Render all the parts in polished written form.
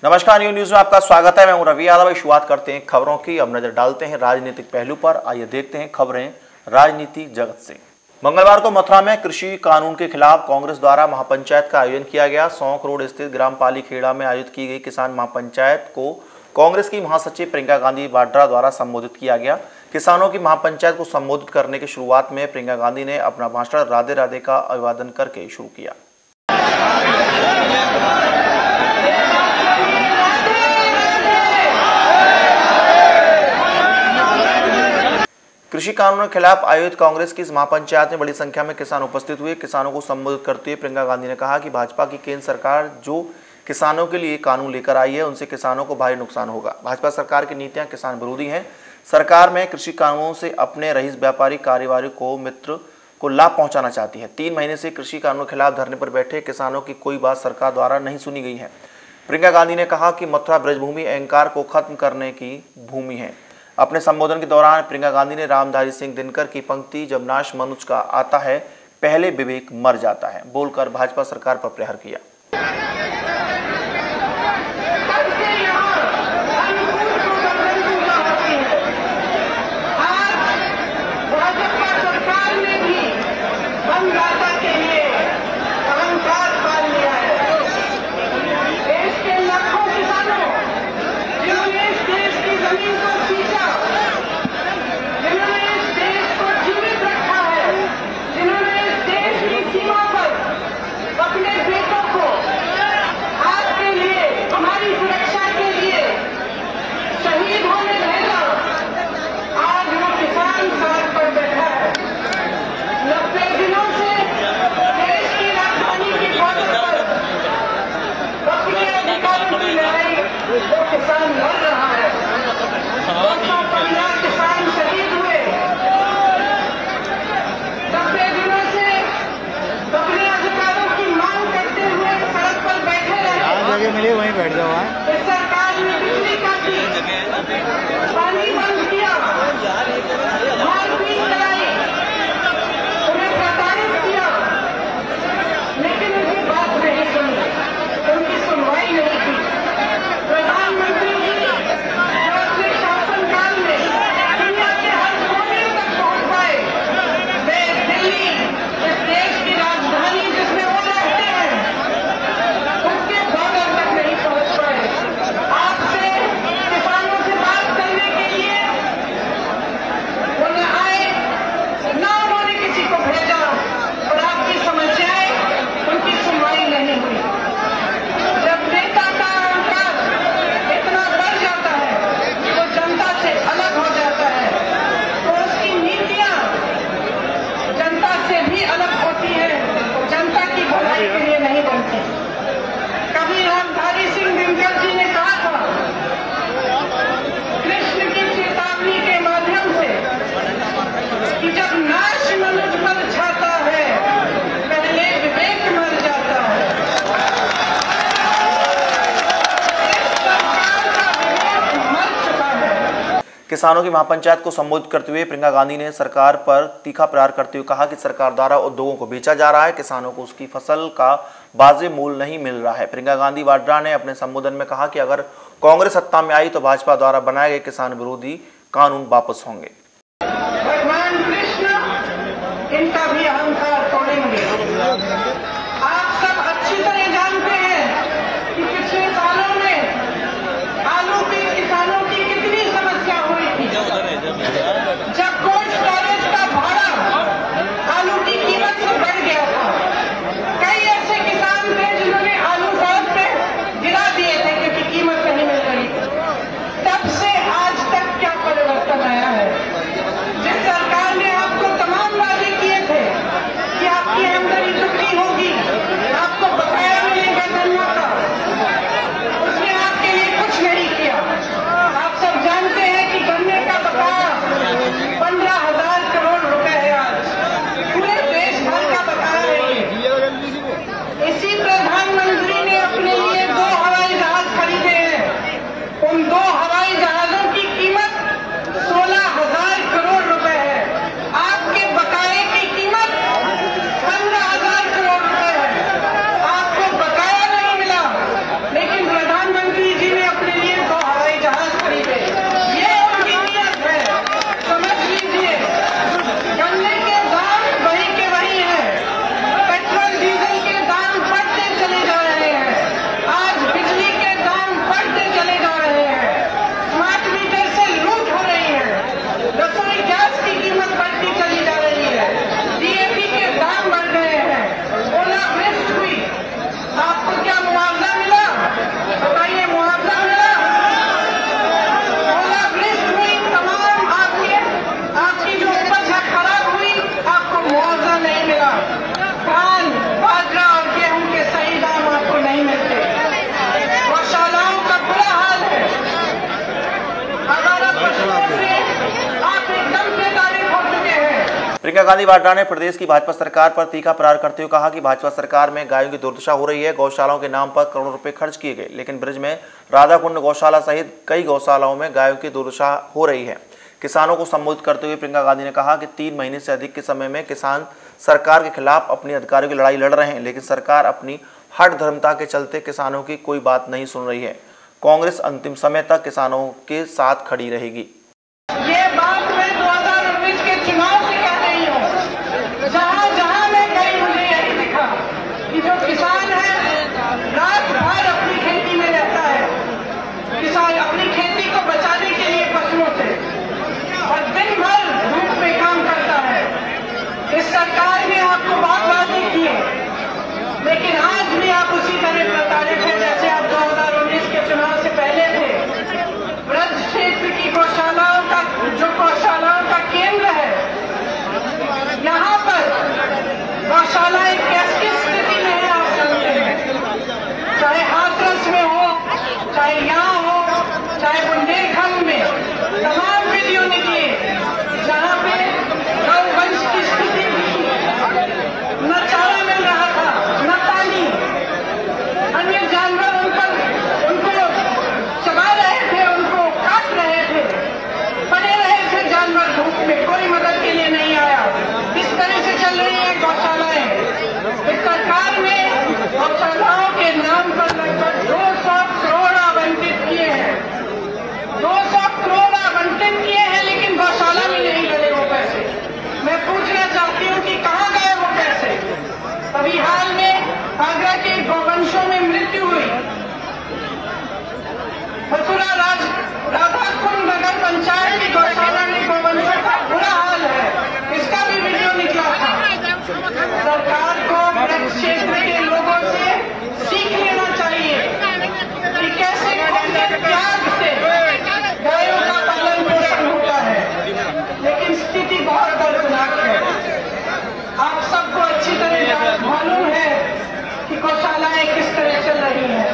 नमस्कार, न्यूज में आपका स्वागत है। मैं हूं रवि यादव। शुरुआत करते हैं खबरों की। अब नजर डालते हैं राजनीतिक पहलू पर। आइए देखते हैं खबरें राजनीतिक जगत से। मंगलवार को मथुरा में कृषि कानून के खिलाफ कांग्रेस द्वारा महापंचायत का आयोजन किया गया। सौंक रोड स्थित ग्राम पालीखेड़ा में आयोजित की गई किसान महापंचायत को कांग्रेस की महासचिव प्रियंका गांधी वाड्रा द्वारा संबोधित किया गया। किसानों की महापंचायत को संबोधित करने की शुरुआत में प्रियंका गांधी ने अपना भाषण राधे राधे का अभिवादन करके शुरू किया। कृषि कानूनों के खिलाफ आयोजित कांग्रेस की इस महापंचायत में बड़ी संख्या में किसान उपस्थित हुए। किसानों को संबोधित करते हुए प्रियंका गांधी ने कहा कि भाजपा की केंद्र सरकार जो किसानों के लिए कानून लेकर आई है, उनसे किसानों को भारी नुकसान होगा। भाजपा सरकार की नीतियां किसान विरोधी हैं। सरकार में कृषि कानूनों से अपने रईस व्यापारी कारोबारी को मित्र को लाभ पहुंचाना चाहती है। 3 महीने से कृषि कानूनों के खिलाफ धरने पर बैठे किसानों की कोई बात सरकार द्वारा नहीं सुनी गई है। प्रियंका गांधी ने कहा कि मथुरा ब्रजभूमि अहंकार को खत्म करने की भूमि है। अपने संबोधन के दौरान प्रियंका गांधी ने रामधारी सिंह दिनकर की पंक्ति जब नाश मनुष्य का आता है पहले विवेक मर जाता है बोलकर भाजपा सरकार पर प्रहार किया। मिले वहीं बैठ जाओ। सरकार ने बिजली काटी, पानी बंद किया, मारपीट कराई, उन्हें प्रताड़ित किया, लेकिन उनकी बात नहीं सुनी, उनकी सुनवाई नहीं की। प्रधानमंत्री जी जो अपने शासनकाल में दुनिया के हर कोने तक पहुंच पाए, वे दिल्ली इस देश की राजधानी जिसमें वो रहते हैं उसके बॉर्डर तक नहीं पहुंच पाए। आपसे किसानों से बात करने के लिए उन्हें आए, ना उन्होंने किसी को भेजा और आपकी समस्याएं उनकी सुनवाई नहीं हुई। जब नेता का अहंकार इतना बढ़ जाता है तो जनता से अलग हो जाता है, तो उसकी नीतियां जनता से भी अलग होती है, जनता की भलाई के लिए नहीं बनती। कभी रामधारी सिंह दिनकर जी ने कहा था, कृष्ण की चेतावनी के माध्यम से कि जब नाश मनुष्य पर छाता है पहले विवेक मर जाता है। इस सरकार का विवेक मर चुका है। किसानों की महापंचायत को संबोधित करते हुए प्रियंका गांधी ने सरकार पर तीखा प्रहार करते हुए कहा कि सरकार द्वारा उद्योगों को बेचा जा रहा है, किसानों को उसकी फसल का वाजिब मूल्य नहीं मिल रहा है। प्रियंका गांधी वाड्रा ने अपने संबोधन में कहा कि अगर कांग्रेस सत्ता में आई तो भाजपा द्वारा बनाए गए किसान विरोधी कानून वापस होंगे। भगवान कृष्ण इनका भी अहंकार तोड़ेंगे। आप सब अच्छी तरह जानते हैं कि पिछले सालों में आलू के किसानों की कितनी समस्या हुई थी। जब कोल्ड स्टोरेज का भाड़ा आलू की कीमत से बढ़ गया था, कई ऐसे किसान थे जिन्होंने आलू सड़क पे गिरा दिए थे क्योंकि कीमत नहीं मिल रही थी। तब से आज तक क्या परिवर्तन आया है? प्रियंका गांधी वाड्रा ने प्रदेश की भाजपा सरकार पर तीखा प्रहार करते हुए कहा कि भाजपा सरकार में गायों की दुर्दशा हो रही है। गौशालाओं के नाम पर करोड़ों रुपए खर्च किए गए, लेकिन ब्रज में राधाकुंड गौशाला सहित कई गौशालाओं में गायों की दुर्दशा हो रही है। किसानों को संबोधित करते हुए प्रियंका गांधी ने कहा कि 3 महीने से अधिक के समय में किसान सरकार के खिलाफ अपनी अधिकारियों की लड़ाई लड़ रहे हैं, लेकिन सरकार अपनी हठ धर्मता के चलते किसानों की कोई बात नहीं सुन रही है। कांग्रेस अंतिम समय तक किसानों के साथ खड़ी रहेगी। ये बात मैं 2019 के चुनाव से कह रही हूँ। जहाँ मैं गई मुझे यही दिखा कि जो किसान है रात भर अपनी खेती में रहता है। किसान अपनी खेती को बचाने के लिए फसलों से और दिन भर धूप में काम करता है। इस सरकार ने आपको बहुत वादे किए, लेकिन आज भी आप उसी तरह प्रताड़ित हैं जैसे आप 2019 के चुनाव से पहले थे। ब्रज क्षेत्र की गौशालाओं का केंद्र है, यहाँ पर गौशालाएं कैसी स्थिति में है आप जानते हैं। चाहे हाथरस में हो, चाहे यहाँ हो, चाहे बुंदेलखंड में, तमाम वीडियो निकले जहाँ पे गौवंश की स्थिति थी। न चारा मिल रहा था, न पानी, अन्य जानवर उनको चबा रहे थे, उनको काट रहे थे, पड़े रहे थे जानवर धूप में, कोई मदद के लिए नहीं आया। इस तरह से चल रही है गौशालाएं। इस सरकार ने गौशालाओं के नाम पर लगभग 200 करोड़ आवंटित किए हैं। 200 करोड़ आवंटित किए हैं, लेकिन गौशाला में नहीं गए वो पैसे। मैं पूछना चाहती हूँ कि कहाँ गए वो पैसे। अभी हाल में आगरा के गौवंशों में मृत्यु हुई। मथुरा राधाकुंड नगर पंचायत की गौशाला में गौवंशों का बुरा हाल है, इसका भी वीडियो निकला था। सरकार को ब्रज क्षेत्र के लोगों से सीख लेना चाहिए कि कैसे त्याग से गायों का पालन पोषण होता है, लेकिन स्थिति बहुत दर्दनाक है। आप सबको अच्छी तरह मालूम है कि गौशालाएं किस तरह चल रही हैं।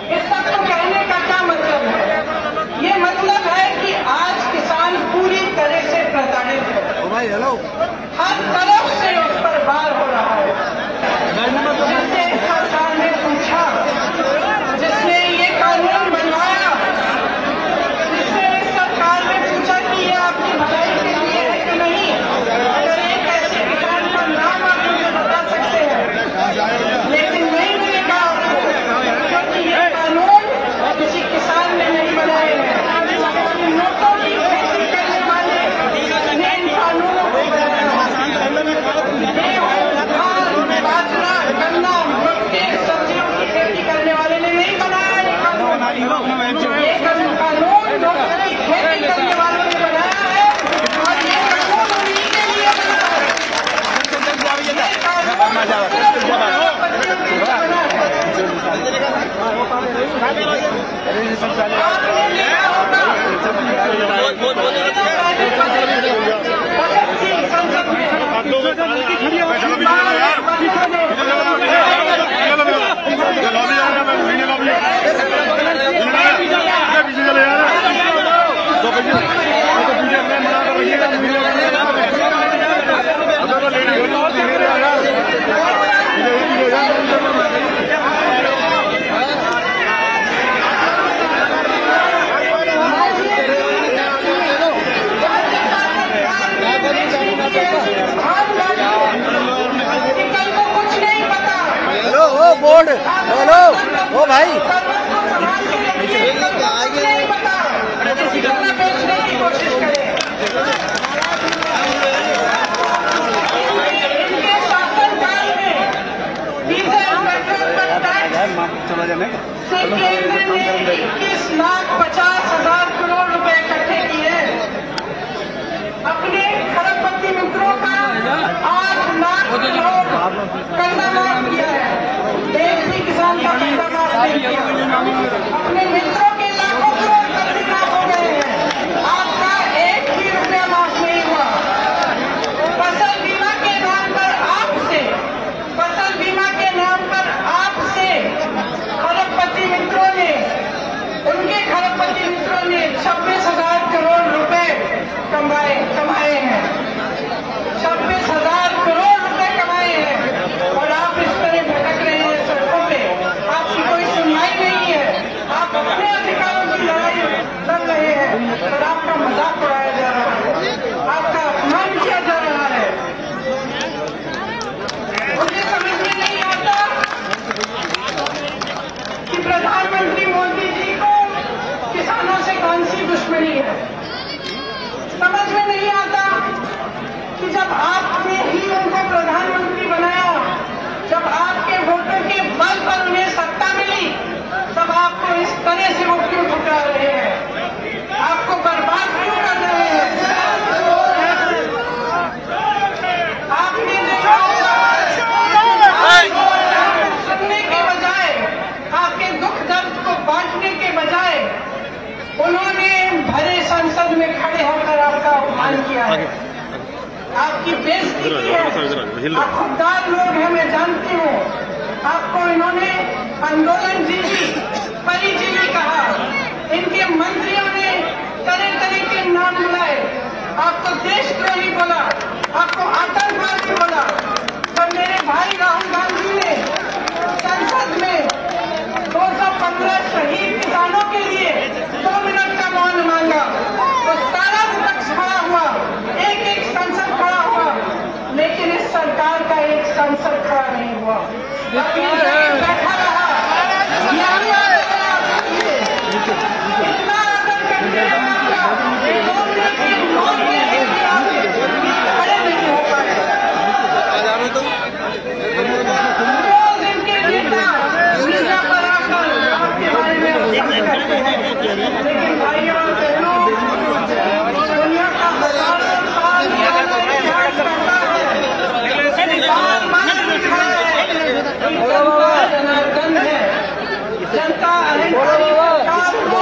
इस सब को कहने का क्या मतलब है? ये मतलब है कि आज किसान पूरी तरह से प्रताड़ित है। हर तरफ से उस पर वार हो रहा है। जिससे सरकार ने पूछा, जिसने ये कानून बनवाया, जिसने सरकार ने पूछा कि ये आपकी भलाई के लिए है कि नहीं, अगर एक ऐसे किसान का नाम आप मुझे बता सकते हैं, लेकिन नहीं मिलेगा आपको, क्योंकि ये कानून किसी किसान ने नहीं बनाए हैं। नोटों की खेती करने वाले ने इन कानूनों को बनाया। बाजरा, गन्ना, मक्के, सब्जियों की खेती करने वाले ने नहीं बनाया ये कानून। ये कानून नोटों की खेती करने वालों ने बनाया है, और ये कानून उन्हीं के लिए बना है। ये कानून सिर्फ उद्योगपतियों के लिए बना है। आपने देखा होगा संसद में बोर्ड हेलो ओ भाई बेचने की कोशिश करें। इनके शासनकाल में डीजल पेट्रोल पर टैक्स से केंद्र ने 21,50,000 करोड़ रुपए इकट्ठे किए। अपने खरबपति मित्रों का 8 लाख करोड़ कर्जा माफ किया है। एक भी किसान का कर्जा माफ नहीं किया। अपने मित्रों के लाखों करोड़ कर्ज माफ हो गए हैं, आपका एक भी रुपया माफ नहीं हुआ। फसल बीमा के नाम पर आपसे खरबपति मित्रों ने, उनके खरबपति मित्रों ने 26,000 करोड़ रुपए कमाए हैं। और आपका मजाक उड़ाया जा रहा है, आपका अपमान किया जा रहा है। मुझे समझ में नहीं आता कि प्रधानमंत्री मोदी जी को किसानों से कौन सी दुश्मनी है। समझ में नहीं आता कि जब आपने ही उनको प्रधानमंत्री बनाया, जब आपके वोटों के बल पर उन्हें सत्ता मिली, तब आपको इस तरह से वो क्यों ठुकरा रहे हैं, आपको बर्बाद क्यों कर रहे हैं। आपने सुनने के बजाय, आपके दुख दर्द को बांटने के बजाय उन्होंने भरे संसद में खड़े होकर आपका अपमान किया है, आपकी बेइज्जती की है। आप खुददार लोग हैं, मैं जानती हूँ। आपको इन्होंने आंदोलन जीवी, परिजीवी कहा, इनके मंत्रियों ने तरह तरह के नाम बुलाए, आपको देशद्रोही बोला, आपको आतंकवादी बोला। पर मेरे भाई राहुल गांधी ने संसद में 215 शहीद किसानों के लिए 2 मिनट का मौन मांगा। तो सारा विपक्ष खड़ा हुआ, एक एक सांसद खड़ा हुआ, लेकिन इस सरकार का एक सांसद खड़ा नहीं हुआ, बैठा रहा। इतना आदर करके आपका 2 मिनट की मौन खड़े नहीं हो पाए। रोज इनके नेता मीडिया पर आकर आपके बारे में करते हैं, लेकिन भाइयों और बहनों, दुनिया का हजारों साल करता है, जनार्दन है, जनता अहंकारी सरकार को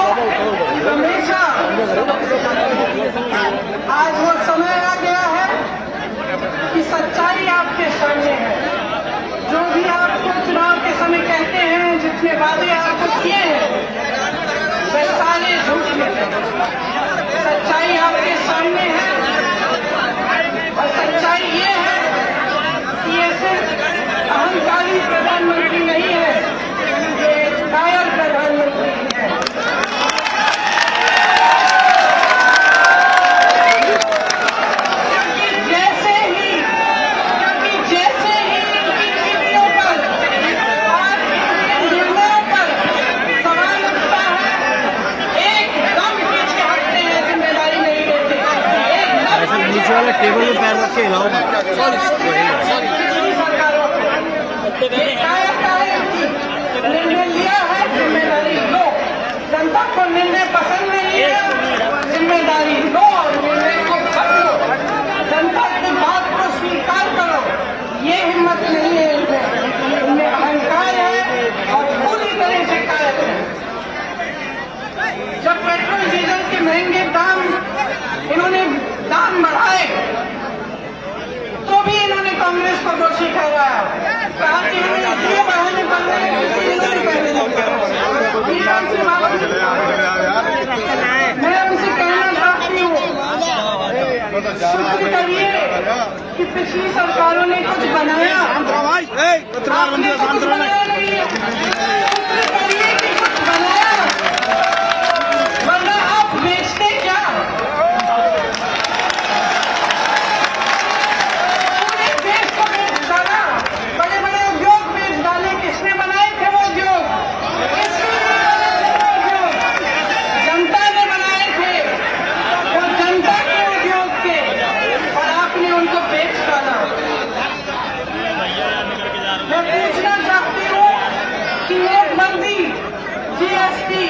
हमेशा। आज वो समय आ गया है कि सच्चाई आपके सामने है। जो भी आपको चुनाव के समय कहते हैं, जितने वादे आपको किए हैं, वे सारे झूठ निकले। सच्चाई आपके सामने है, और सच्चाई ये है कि ये सिर्फ अहंकारी प्रधानमंत्री नहीं है, ये कायर प्रधानमंत्री है। टेबल में पैर रख के हिलाओ। निर्णय लिया है, जिम्मेदारी लो। जनता को निर्णय पसंद नहीं है, जिम्मेदारी लो और निर्णय को बदलो। जनता की बात को स्वीकार करो। ये हिम्मत नहीं है इनमें अहंकार है और पूरी तरह से कायर है। जब पेट्रोल डीजल के महंगे दाम इन्होंने दाम बढ़ाए, तो भी इन्होंने कांग्रेस को दोषी ठहराया, कहा कि हमें इसलिए बढ़ाने पड़ रहे हैं। मैं उनसे कहना चाहती हूँ, शुक्र करिए कि पिछली सरकारों ने कुछ बनाया, आपने कुछ बनाया नहीं है। शुक्र करिए कि कुछ बनाया, वरना आप बेचते क्या। बड़े बड़े उद्योग बेच डाले, किसने बनाए थे वो उद्योग? जनता ने बनाए थे, वो जनता के उद्योग थे, और आपने उनको बेच डाला। मैं पूछना चाहती हूँ कि नोटबंदी, जीएसटी,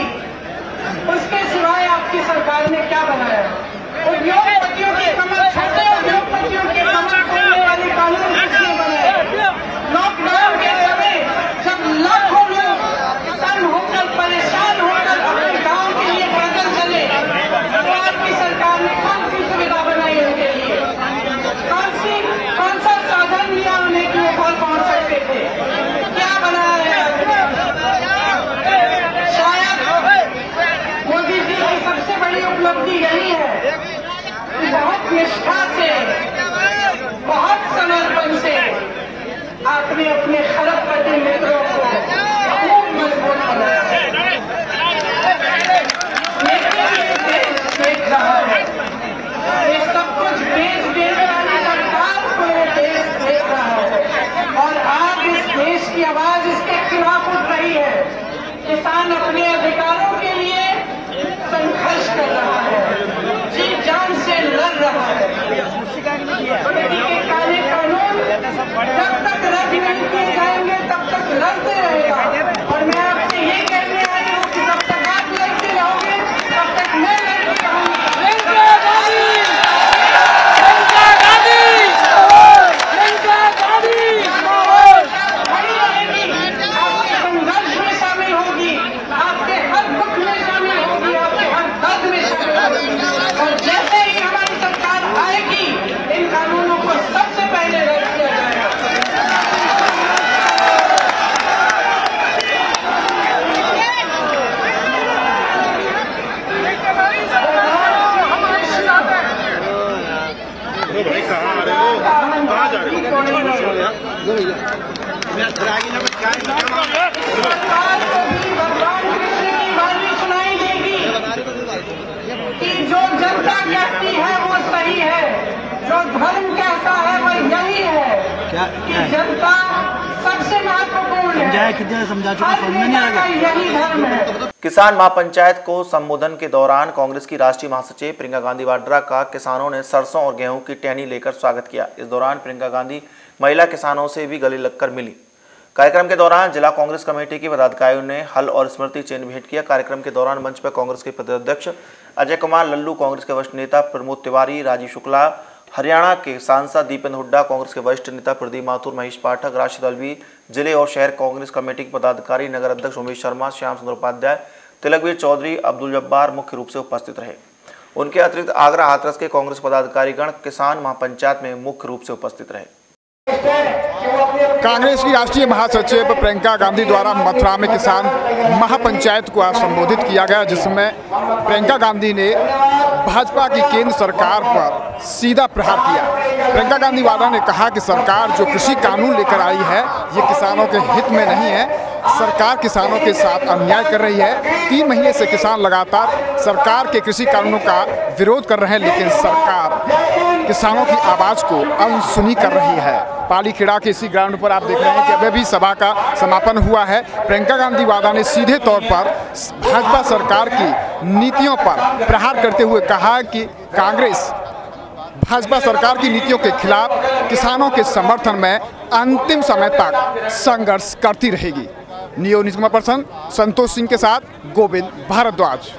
उसके सिवाय आपकी सरकार ने क्या बनाया? उद्योगपतियों की कमर, छोटे उद्योगपतियों की कमर खोलने वाले कानून किसने बनाए? लॉकडाउन के समय जब लाखों लोग तंग होकर, परेशान होकर अपने गांव के लिए पैदल चले, तो आपकी सरकार ने कौन सी सुविधा बनाई उनके लिए? कौन सा साधन दिया उन्हें कि वो घर पहुंच सकते थे? क्या बनाया है आपने? शायद मोदी जी की सबसे बड़ी उपलब्धि यही है समझाया, कितने समझा चुका, समझ में नहीं आ रहा। यही धर्म है। किसान महापंचायत को संबोधन के दौरान कांग्रेस की राष्ट्रीय महासचिव प्रियंका गांधी वाड्रा का किसानों ने सरसों और गेहूं की टहनी लेकर स्वागत किया। इस दौरान प्रियंका गांधी महिला किसानों से भी गले लगकर मिली। कार्यक्रम के दौरान जिला कांग्रेस कमेटी के पदाधिकारियों ने हल और स्मृति चिन्ह भेंट किया। कार्यक्रम के दौरान मंच पर कांग्रेस के प्रदेशाध्यक्ष अजय कुमार लल्लू, कांग्रेस के वरिष्ठ नेता प्रमोद तिवारी, राजीव शुक्ला, हरियाणा के सांसद दीपेंद्र हुड्डा, कांग्रेस के वरिष्ठ नेता प्रदीप माथुर, महेश पाठक, राशिद अलवी, जिले और शहर कांग्रेस कमेटी के पदाधिकारी, नगर अध्यक्ष उमेश शर्मा, श्याम सुंदर उपाध्याय, तिलकवीर चौधरी, अब्दुल जब्बार मुख्य रूप से उपस्थित रहे। उनके अतिरिक्त आगरा हाथरस के कांग्रेस पदाधिकारीगण किसान महापंचायत में मुख्य रूप से उपस्थित रहे। कांग्रेस की राष्ट्रीय महासचिव प्रियंका गांधी द्वारा मथुरा में किसान महापंचायत को आज संबोधित किया गया, जिसमें प्रियंका गांधी ने भाजपा की केंद्र सरकार पर सीधा प्रहार किया। प्रियंका गांधी वाड्रा ने कहा कि सरकार जो कृषि कानून लेकर आई है ये किसानों के हित में नहीं है। सरकार किसानों के साथ अन्याय कर रही है। 3 महीने से किसान लगातार सरकार के कृषि कानूनों का विरोध कर रहे हैं, लेकिन सरकार किसानों की आवाज़ को अनसुनी कर रही है। पालीखेड़ा के इसी ग्राउंड पर आप देख रहे हैं कि अभी भी सभा का समापन हुआ है। प्रियंका गांधी वाड्रा ने सीधे तौर पर भाजपा सरकार की नीतियों पर प्रहार करते हुए कहा कि कांग्रेस भाजपा सरकार की नीतियों के खिलाफ किसानों के समर्थन में अंतिम समय तक संघर्ष करती रहेगी। Neo news person Santosh Singh के साथ गोविंद भारद्वाज।